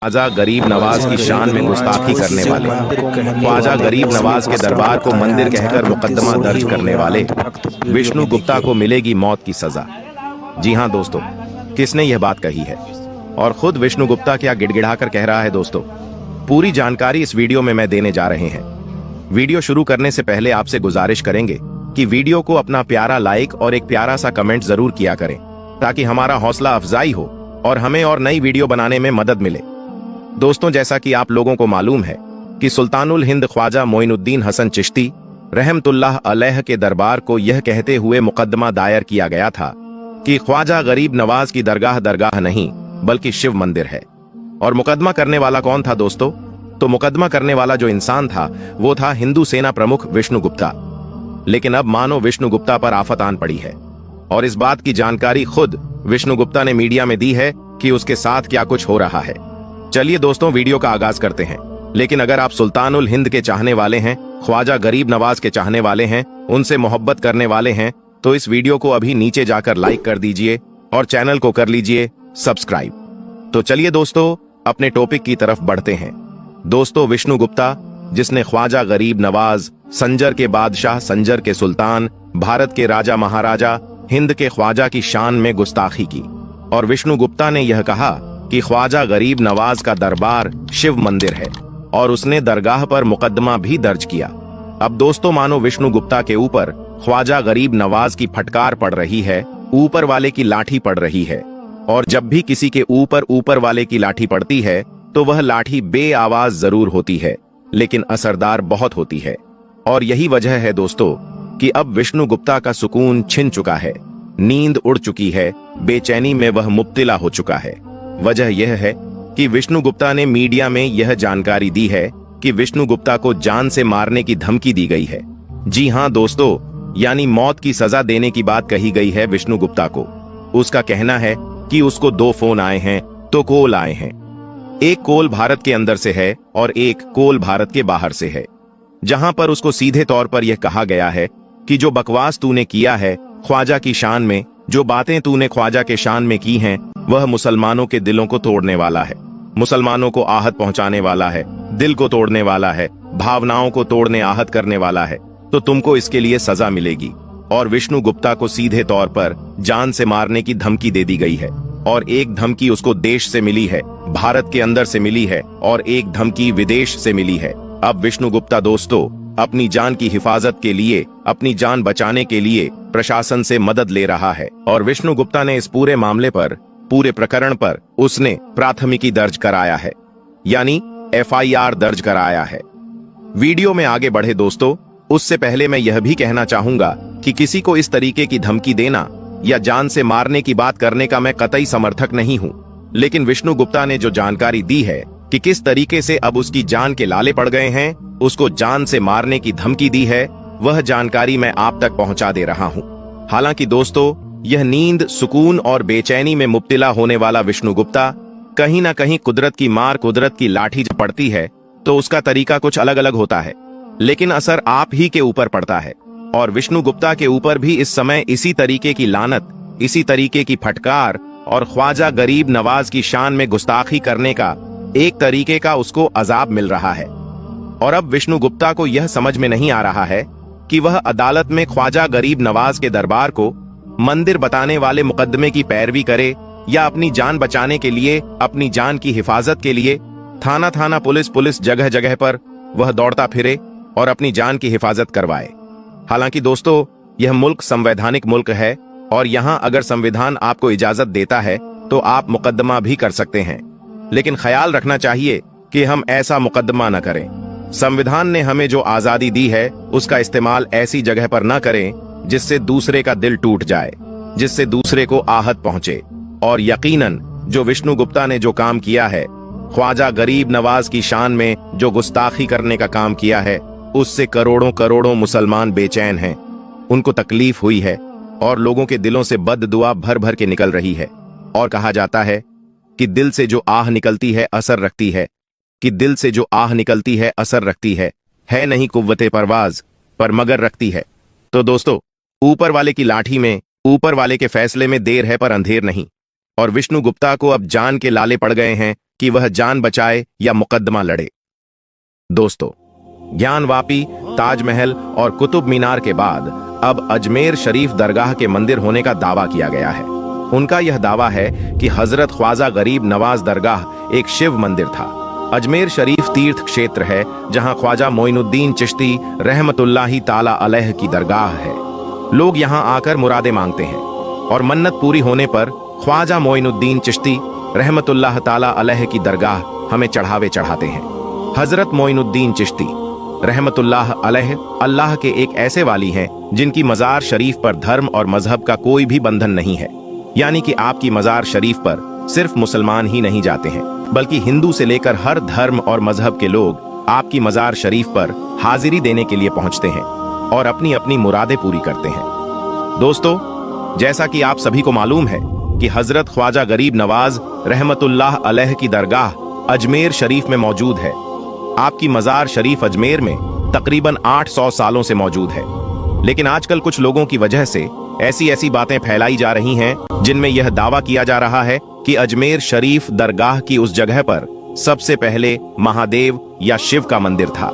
ख्वाजा गरीब नवाज की शान में गुस्ताखी करने वाले, ख्वाजा गरीब नवाज के दरबार को मंदिर कहकर मुकदमा दर्ज करने वाले विष्णु गुप्ता को मिलेगी मौत की सजा। जी हां दोस्तों, किसने यह बात कही है और खुद विष्णु गुप्ता क्या गिड़गिड़ाकर कह रहा है? दोस्तों, पूरी जानकारी इस वीडियो में मैं देने जा रहे हैं। वीडियो शुरू करने से पहले आपसे गुजारिश करेंगे कि वीडियो को अपना प्यारा लाइक और एक प्यारा सा कमेंट जरूर किया करें, ताकि हमारा हौसला अफजाई हो और हमें और नई वीडियो बनाने में मदद मिले। दोस्तों, जैसा कि आप लोगों को मालूम है कि सुल्तानुल हिंद ख्वाजा मोइनुद्दीन हसन चिश्ती रहमतुल्लाह अलैह के दरबार को यह कहते हुए मुकदमा दायर किया गया था कि ख्वाजा गरीब नवाज की दरगाह नहीं बल्कि शिव मंदिर है। और मुकदमा करने वाला कौन था दोस्तों? तो मुकदमा करने वाला जो इंसान था वो था हिंदू सेना प्रमुख विष्णु गुप्ता। लेकिन अब मानो विष्णु गुप्ता पर आफत आन पड़ी है और इस बात की जानकारी खुद विष्णु गुप्ता ने मीडिया में दी है कि उसके साथ क्या कुछ हो रहा है। चलिए दोस्तों, वीडियो का आगाज करते हैं। लेकिन अगर आप सुल्तानुल हिंद के चाहने वाले हैं, ख्वाजा गरीब नवाज के चाहने वाले हैं, उनसे मोहब्बत करने वाले हैं, तो इस वीडियो को अभी नीचे जाकर लाइक कर दीजिए और चैनल को कर लीजिए सब्सक्राइब। तो चलिए दोस्तों, अपने टॉपिक की तरफ बढ़ते हैं। दोस्तों, विष्णु गुप्ता, जिसने ख्वाजा गरीब नवाज, संजर के बादशाह, संजर के सुल्तान, भारत के राजा महाराजा, हिंद के ख्वाजा की शान में गुस्ताखी की। और विष्णु गुप्ता ने यह कहा कि ख्वाजा गरीब नवाज का दरबार शिव मंदिर है और उसने दरगाह पर मुकदमा भी दर्ज किया। अब दोस्तों, मानो विष्णु गुप्ता के ऊपर ख्वाजा गरीब नवाज की फटकार पड़ रही है, ऊपर वाले की लाठी पड़ रही है। और जब भी किसी के ऊपर वाले की लाठी पड़ती है तो वह लाठी बे आवाज जरूर होती है, लेकिन असरदार बहुत होती है। और यही वजह है दोस्तों कि अब विष्णु गुप्ता का सुकून छिन चुका है, नींद उड़ चुकी है, बेचैनी में वह मुब्तिला हो चुका है। वजह यह है कि विष्णु गुप्ता ने मीडिया में यह जानकारी दी है कि विष्णु गुप्ता को जान से मारने की धमकी दी गई है। जी हां दोस्तों, यानी मौत की सजा देने की बात कही गई है विष्णु गुप्ता को। उसका कहना है कि उसको 2 फोन आए हैं, तो कॉल आए हैं। एक कॉल भारत के अंदर से है और एक कॉल भारत के बाहर से है, जहां पर उसको सीधे तौर पर यह कहा गया है कि जो बकवास तूने किया है ख्वाजा की शान में, जो बातें तूने ख्वाजा के शान में की हैं, वह मुसलमानों के दिलों को तोड़ने वाला है, मुसलमानों को आहत पहुंचाने वाला है, दिल को तोड़ने वाला है, भावनाओं को तोड़ने आहत करने वाला है। तो तुमको इसके लिए सजा मिलेगी। और विष्णु गुप्ता को सीधे तौर पर जान से मारने की धमकी दे दी गई है। और एक धमकी उसको देश से मिली है, भारत के अंदर से मिली है, और एक धमकी विदेश से मिली है। अब विष्णु गुप्ता दोस्तों अपनी जान की हिफाजत के लिए, अपनी जान बचाने के लिए प्रशासन से मदद ले रहा है। और विष्णु गुप्ता ने इस पूरे मामले पर, पूरे प्रकरण पर उसने प्राथमिकी दर्ज कराया है, यानी FIR दर्ज कराया है। वीडियो में आगे बढ़े दोस्तों, उससे पहले मैं यह भी कहना चाहूंगा कि किसी को इस तरीके की धमकी देना या जान से मारने की बात करने का मैं कतई समर्थक नहीं हूं। लेकिन विष्णु गुप्ता ने जो जानकारी दी है कि किस तरीके से अब उसकी जान के लाले पड़ गए हैं, उसको जान से मारने की धमकी दी है, वह जानकारी मैं आप तक पहुंचा दे रहा हूं। हालांकि दोस्तों, यह नींद, सुकून और बेचैनी में मुब्तिला होने वाला विष्णु गुप्ता कहीं ना कहीं कुदरत की मार, कुदरत की लाठी जब पड़ती है तो उसका तरीका कुछ अलग अलग होता है, लेकिन असर आप ही के ऊपर पड़ता है। और विष्णु गुप्ता के ऊपर भी इस समय इसी तरीके की लानत, इसी तरीके की फटकार और ख्वाजा गरीब नवाज की शान में गुस्ताखी करने का एक तरीके का उसको अजाब मिल रहा है। और अब विष्णु गुप्ता को यह समझ में नहीं आ रहा है कि वह अदालत में ख्वाजा गरीब नवाज के दरबार को मंदिर बताने वाले मुकदमे की पैरवी करे या अपनी जान बचाने के लिए, अपनी जान की हिफाजत के लिए थाना थाना, पुलिस जगह जगह पर वह दौड़ता फिरे और अपनी जान की हिफाजत करवाए। हालांकि दोस्तों, यह मुल्क संवैधानिक मुल्क है और यहां अगर संविधान आपको इजाजत देता है तो आप मुकदमा भी कर सकते हैं। लेकिन ख्याल रखना चाहिए कि हम ऐसा मुकदमा न करें। संविधान ने हमें जो आजादी दी है उसका इस्तेमाल ऐसी जगह पर न करें जिससे दूसरे का दिल टूट जाए, जिससे दूसरे को आहत पहुंचे। और यकीनन जो विष्णु गुप्ता ने जो काम किया है, ख्वाजा गरीब नवाज की शान में जो गुस्ताखी करने का काम किया है, उससे करोड़ों करोड़ों मुसलमान बेचैन हैं, उनको तकलीफ हुई है और लोगों के दिलों से बद्दुआ भर भर के निकल रही है। और कहा जाता है कि दिल से जो आह निकलती है असर रखती है, कि दिल से जो आह निकलती है असर रखती है नहीं कुव्वते परवाज पर मगर रखती है। तो दोस्तों, ऊपर वाले की लाठी में, ऊपर वाले के फैसले में देर है पर अंधेर नहीं। और विष्णु गुप्ता को अब जान के लाले पड़ गए हैं कि वह जान बचाए या मुकदमा लड़े। दोस्तों, ज्ञानवापी, ताजमहल और कुतुब मीनार के बाद अब अजमेर शरीफ दरगाह के मंदिर होने का दावा किया गया है। उनका यह दावा है कि हजरत ख्वाजा गरीब नवाज दरगाह एक शिव मंदिर था। अजमेर शरीफ तीर्थ क्षेत्र है जहां ख्वाजा मोइनुद्दीन चिश्ती रहमतुल्लाही ताला अलैह की दरगाह है। लोग यहां आकर मुरादें मांगते हैं और मन्नत पूरी होने पर ख्वाजा मोइनुद्दीन चिश्ती रहमतुल्लाह ताला अलैह की दरगाह हमें चढ़ावे चढ़ाते हैं। हजरत मोइनुद्दीन चिश्ती रहमतुल्लाह अलैह अल्लाह के एक ऐसे वाली हैं जिनकी मजार शरीफ पर धर्म और मजहब का कोई भी बंधन नहीं है। यानी कि आपकी मजार शरीफ पर सिर्फ मुसलमान ही नहीं जाते हैं, बल्कि हिंदू से लेकर हर धर्म और मजहब के लोग आपकी मजार शरीफ पर हाजिरी देने के लिए पहुंचते हैं और अपनी अपनी मुरादें पूरी करते हैं। दोस्तों, जैसा कि आप सभी को मालूम है कि हजरत ख्वाजा गरीब नवाज रहमतुल्लाह अलैह की दरगाह अजमेर शरीफ में मौजूद है। आपकी मजार शरीफ अजमेर में तकरीबन 800 सालों से मौजूद है, लेकिन आजकल कुछ लोगों की वजह से ऐसी ऐसी बातें फैलाई जा रही हैं जिनमें यह दावा किया जा रहा है कि अजमेर शरीफ दरगाह की उस जगह पर सबसे पहले महादेव या शिव का मंदिर था।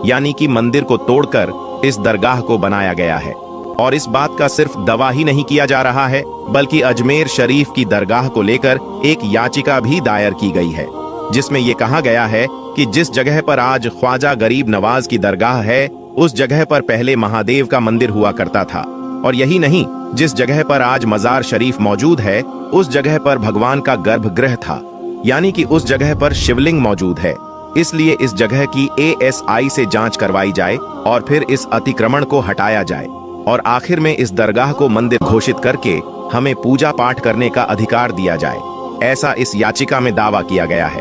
यानी कि मंदिर को तोड़कर इस दरगाह को बनाया गया है। और इस बात का सिर्फ दावा ही नहीं किया जा रहा है, बल्कि अजमेर शरीफ की दरगाह को लेकर एक याचिका भी दायर की गई है, जिसमें यह कहा गया है कि जिस जगह पर आज ख्वाजा गरीब नवाज की दरगाह है, उस जगह पर पहले महादेव का मंदिर हुआ करता था। और यही नहीं, जिस जगह पर आज मजार शरीफ मौजूद है, उस जगह पर भगवान का गर्भगृह था। यानी कि उस जगह पर शिवलिंग मौजूद है। इसलिए इस जगह की ASI से जांच करवाई जाए और फिर इस अतिक्रमण को हटाया जाए और आखिर में इस दरगाह को मंदिर घोषित करके हमें पूजा पाठ करने का अधिकार दिया जाए, ऐसा इस याचिका में दावा किया गया है।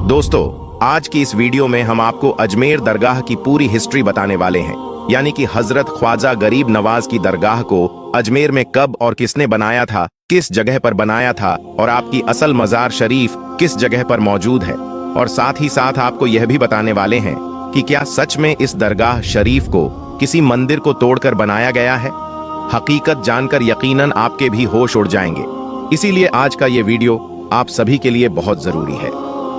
दोस्तों, आज की इस वीडियो में हम आपको अजमेर दरगाह की पूरी हिस्ट्री बताने वाले हैं। यानी कि हजरत ख्वाजा गरीब नवाज की दरगाह को अजमेर में कब और किसने बनाया था, किस जगह पर बनाया था और आपकी असल मजार शरीफ किस जगह पर मौजूद है। और साथ ही साथ आपको यह भी बताने वाले हैं कि क्या सच में इस दरगाह शरीफ को किसी मंदिर को तोड़कर बनाया गया है। हकीकत जानकर यकीनन आपके भी होश उड़ जाएंगे। इसीलिए आज का ये वीडियो आप सभी के लिए बहुत जरूरी है।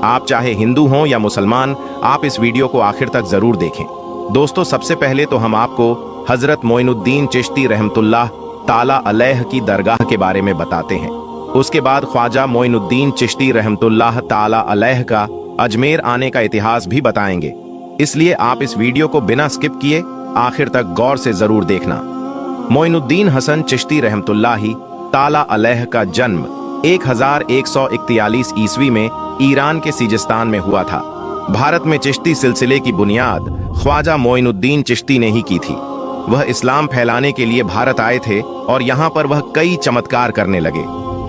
आप चाहे हिंदू हों या मुसलमान, आप इस वीडियो को आखिर तक जरूर देखें। दोस्तों, सबसे पहले तो हम आपको हजरत मोइनुद्दीन चिश्ती रहमतुल्लाह ताला अलैह की दरगाह के बारे में बताते हैं। उसके बाद ख्वाजा मोइनुद्दीन चिश्ती रहमतुल्लाह ताला अलैह का अजमेर आने का इतिहास भी बताएंगे। इसलिए आप इस वीडियो को बिना स्किप किए आखिर तक गौर से जरूर देखना। मोइनुद्दीन हसन चिश्ती रहमतुल्लाही ताला अलैह का जन्म 1141 ईस्वी में ईरान के सिजिस्तान में हुआ था। भारत में चिश्ती सिलसिले की बुनियाद ख्वाजा मोइनुद्दीन चिश्ती ने ही की थी। वह इस्लाम फैलाने के लिए भारत आए थे और यहाँ पर वह कई चमत्कार करने लगे।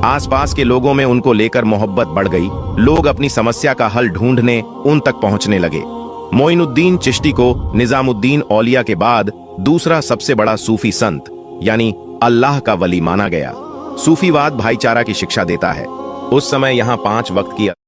आसपास के लोगों में उनको लेकर मोहब्बत बढ़ गई। लोग अपनी समस्या का हल ढूंढने उन तक पहुंचने लगे। मोइनुद्दीन चिश्ती को निजामुद्दीन औलिया के बाद दूसरा सबसे बड़ा सूफी संत यानी अल्लाह का वली माना गया। सूफीवाद भाईचारा की शिक्षा देता है। उस समय यहाँ 5 वक्त की